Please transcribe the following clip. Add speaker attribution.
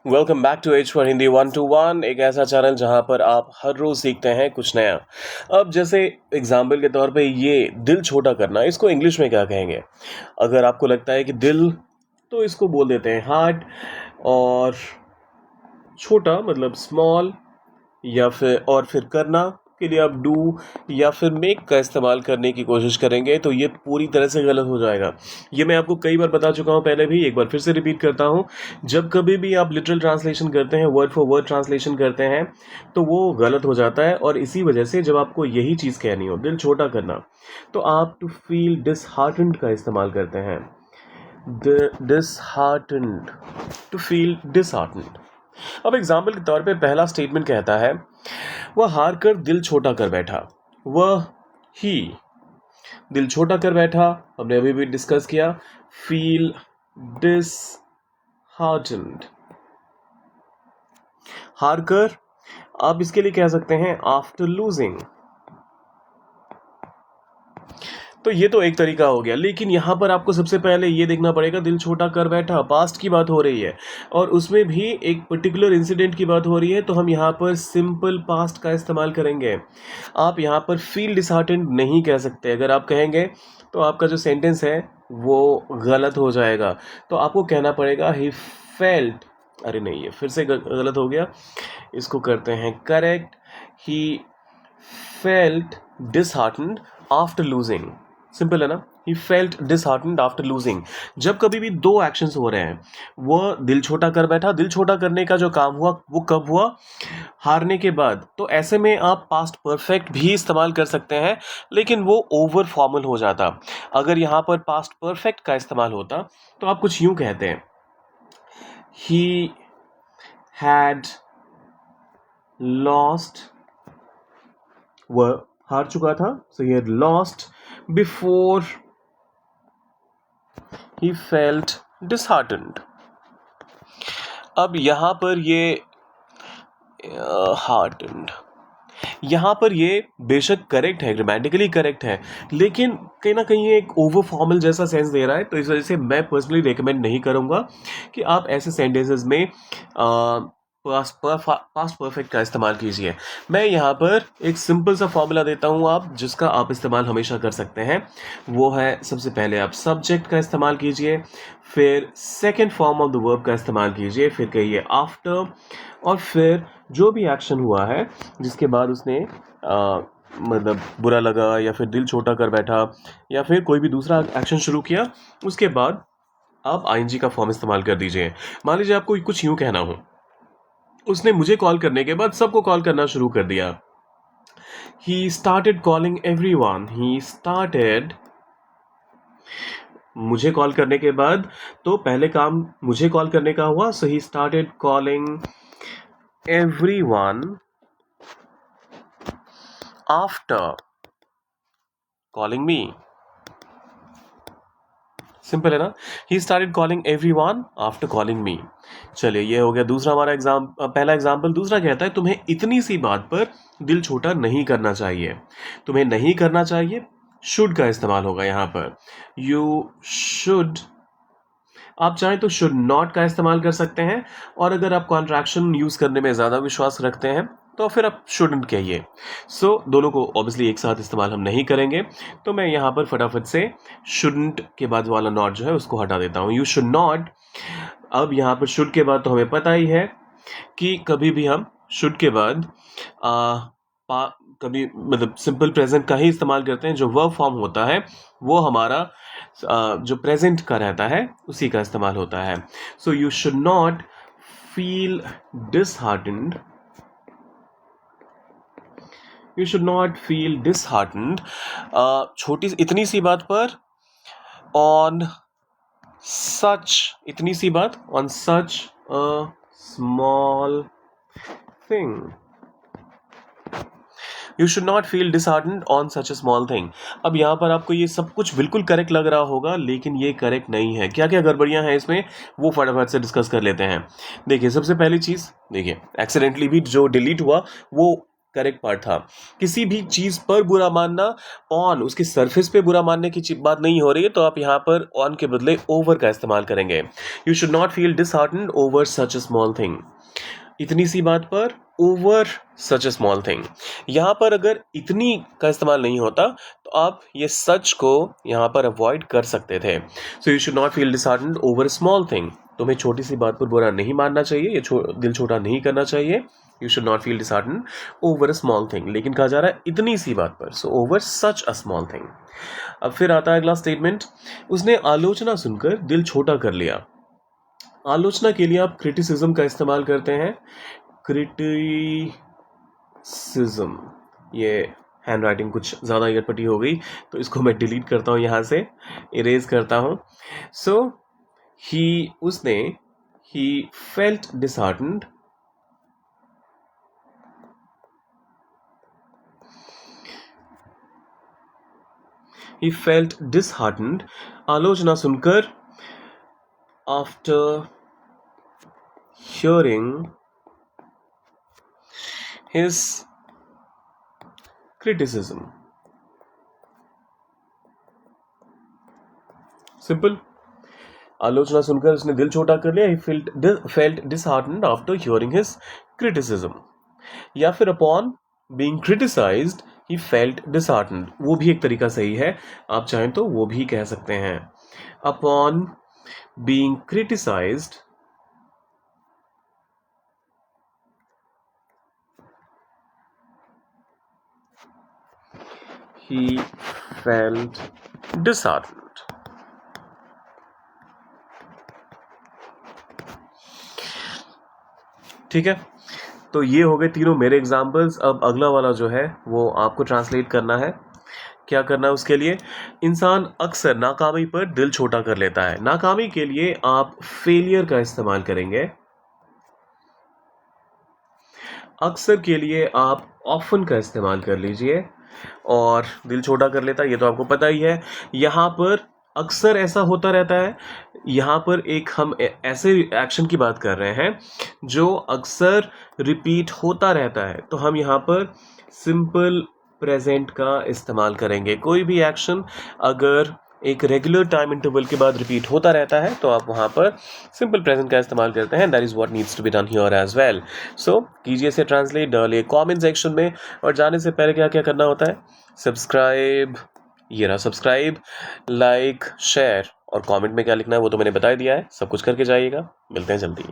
Speaker 1: Welcome back to H for Hindi 1 to 1, एक ऐसा channel जहां पर आप हर रोज सीखते हैं कुछ नया। अब जैसे एग्जाम्पल के तौर पे ये दिल छोटा करना, इसको इंग्लिश में क्या कहेंगे? अगर आपको लगता है कि दिल, तो इसको बोल देते हैं हार्ट, और छोटा मतलब स्मॉल, या फिर करना के लिए आप डू या फिर मेक का इस्तेमाल करने की कोशिश करेंगे तो ये पूरी तरह से गलत हो जाएगा। ये मैं आपको कई बार बता चुका हूँ पहले भी, एक बार फिर से रिपीट करता हूँ। जब कभी भी आप लिटरल ट्रांसलेशन करते हैं, वर्ड फॉर वर्ड ट्रांसलेशन करते हैं, तो वो गलत हो जाता है। और इसी वजह से जब आपको यही चीज़ कहनी हो, दिल छोटा करना, तो आप टू फील डिसहार्टेंड का इस्तेमाल करते हैं। Disheartened, to feel disheartened. अब एग्जाम्पल के तौर पे पहला स्टेटमेंट कहता है, वह हार कर दिल छोटा कर बैठा। वह ही दिल छोटा कर बैठा, हमने अभी भी डिस्कस किया। फील डिसहार्टेंड, हार कर आप इसके लिए कह सकते हैं आफ्टर लूजिंग। तो ये तो एक तरीका हो गया, लेकिन यहाँ पर आपको सबसे पहले ये देखना पड़ेगा, दिल छोटा कर बैठा, पास्ट की बात हो रही है और उसमें भी एक पर्टिकुलर इंसिडेंट की बात हो रही है, तो हम यहाँ पर सिंपल पास्ट का इस्तेमाल करेंगे। आप यहाँ पर फील डिसहार्टेंड नहीं कह सकते। अगर आप कहेंगे तो आपका जो सेंटेंस है वो गलत हो जाएगा। तो आपको कहना पड़ेगा ही फेल्ट, अरे नहीं, ये फिर से गलत हो गया, इसको करते हैं correct. He felt disheartened after losing. Simple है ना? He felt disheartened after losing. जब कभी भी दो एक्शंस हो रहे हैं, वह दिल छोटा कर बैठा, दिल छोटा करने का जो काम हुआ वो कब हुआ? हारने के बाद। तो ऐसे में आप पास्ट परफेक्ट भी इस्तेमाल कर सकते हैं, लेकिन वो ओवर फॉर्मल हो जाता। अगर यहाँ पर पास्ट परफेक्ट का इस्तेमाल होता तो आप कुछ यूं कहते हैं, ही हैड लॉस्ट, वह हार चुका था, so he had lost before he felt disheartened। अब यहाँ पर ये heartened, यहाँ पर ये बेशक करेक्ट है, ग्रामेटिकली करेक्ट है, लेकिन कहीं ना कहीं ये एक ओवर फॉर्मल जैसा सेंस दे रहा है। तो इस वजह से मैं पर्सनली रेकमेंड नहीं करूँगा कि आप ऐसे सेंटेंसेस में पास्ट परफेक्ट का इस्तेमाल कीजिए। मैं यहाँ पर एक सिंपल सा फॉर्मूला देता हूँ आप, जिसका आप इस्तेमाल हमेशा कर सकते हैं। वो है, सबसे पहले आप सब्जेक्ट का इस्तेमाल कीजिए, फिर second form of the verb का इस्तेमाल कीजिए, फिर कहिए आफ्टर, और फिर जो भी एक्शन हुआ है जिसके बाद उसने मतलब बुरा लगा या फिर दिल छोटा कर बैठा या फिर कोई भी दूसरा एक्शन शुरू किया, उसके बाद आप आईएनजी का फॉर्म इस्तेमाल कर दीजिए। मान लीजिए आपको कुछ यूं कहना हो, उसने मुझे कॉल करने के बाद सबको कॉल करना शुरू कर दिया। He started calling everyone. He started, मुझे कॉल करने के बाद तो पहले काम मुझे कॉल करने का हुआ, so he started calling everyone after calling me। Simple है ना? He started calling everyone after calling me. चलिए, ये हो गया दूसरा हमारा पहला एग्जाम्पल। दूसरा कहता है, तुम्हें इतनी सी बात पर दिल छोटा नहीं करना चाहिए। तुम्हें नहीं करना चाहिए, शुड का इस्तेमाल होगा यहाँ पर। यू शुड, आप चाहें तो शुड नॉट का इस्तेमाल कर सकते हैं, और अगर आप कॉन्ट्रैक्शन यूज करने में ज्यादा विश्वास रखते हैं तो फिर आप शुडंट कहिए। सो दोनों को ऑब्वियसली एक साथ इस्तेमाल हम नहीं करेंगे, तो मैं यहाँ पर फटाफट से शुडंट के बाद वाला नॉट जो है उसको हटा देता हूँ। You should not. अब यहाँ पर शुड के बाद तो हमें पता ही है कि कभी भी हम शुड के बाद कभी मतलब सिंपल प्रेजेंट का ही इस्तेमाल करते हैं। जो वर्ब फॉर्म होता है वो हमारा जो प्रेजेंट का रहता है उसी का इस्तेमाल होता है। So you should not feel disheartened, you should not feel disheartened, छोटी इतनी सी बात पर, ऑन सच, इतनी सी बात, on such a small thing. You should not feel disheartened on such a small thing. अब यहाँ पर आपको ये सब कुछ बिल्कुल करेक्ट लग रहा होगा, लेकिन ये करेक्ट नहीं है। क्या क्या गड़बड़ियाँ हैं इसमें, वो फटाफट से डिस्कस कर लेते हैं। देखिए, सबसे पहली चीज़, देखिए एक्सीडेंटली भी जो डिलीट हुआ वो करेक्ट पार्ट था। किसी भी चीज़ पर बुरा मानना, ऑन उसके सरफेस पे बुरा मानने की बात नहीं हो रही है, तो आप यहाँ पर ऑन के बदले ओवर का इस्तेमाल करेंगे। You should not feel disheartened over such a small thing. इतनी सी बात पर over such a small thing. यहाँ पर अगर इतनी का इस्तेमाल नहीं होता तो आप ये सच को यहाँ पर अवॉइड कर सकते थे। So you should not feel disheartened over small thing. तुम्हें छोटी सी बात पर बुरा नहीं मानना चाहिए, ये दिल छोटा नहीं करना चाहिए। You should not feel disheartened over a small thing, लेकिन कहा जा रहा है इतनी सी बात पर, so over such a small thing. अब फिर आता है अगला स्टेटमेंट, उसने आलोचना सुनकर दिल छोटा कर लिया। आलोचना के लिए आप क्रिटिसिज्म का इस्तेमाल करते हैं। क्रिटिसिज्म, ये हैंड राइटिंग कुछ ज़्यादा अटपटी हो गई, तो इसको मैं डिलीट करता हूँ, यहाँ से इरेज करता हूँ। सो उसने he felt disheartened, he felt disheartened, आलोचना सुनकर, after hearing his criticism. Simple, आलोचना सुनकर उसने दिल छोटा कर लिया। he felt disheartened after hearing his criticism. या फिर upon being criticized he felt disheartened, वो भी एक तरीका सही है, आप चाहें तो वो भी कह सकते हैं। upon being criticized he felt disheartened. ठीक है, तो ये हो गए तीनों मेरे एग्जाम्पल्स। अब अगला वाला जो है वो आपको ट्रांसलेट करना है। क्या करना है उसके लिए? इंसान अक्सर नाकामी पर दिल छोटा कर लेता है। नाकामी के लिए आप फेलियर का इस्तेमाल करेंगे। अक्सर के लिए आप ऑफन का इस्तेमाल कर लीजिए। और दिल छोटा कर लेता है, ये तो आपको पता ही है। यहाँ पर अक्सर ऐसा होता रहता है, यहाँ पर एक हम ऐसे एक्शन की बात कर रहे हैं जो अक्सर रिपीट होता रहता है, तो हम यहाँ पर सिंपल प्रेजेंट का इस्तेमाल करेंगे। कोई भी एक्शन अगर एक रेगुलर टाइम इंटरवल के बाद रिपीट होता रहता है तो आप वहाँ पर सिंपल प्रेजेंट का इस्तेमाल करते हैं। That is what needs to be done here as well. So कीजिए इसे ट्रांसलेट, डालिए कमेंट सेक्शन में। और जाने से पहले क्या क्या करना होता है? सब्सक्राइब, ये रहा सब्सक्राइब, लाइक, शेयर और कमेंट में क्या लिखना है वो तो मैंने बता दिया है। सब कुछ करके जाइएगा। मिलते हैं जल्दी।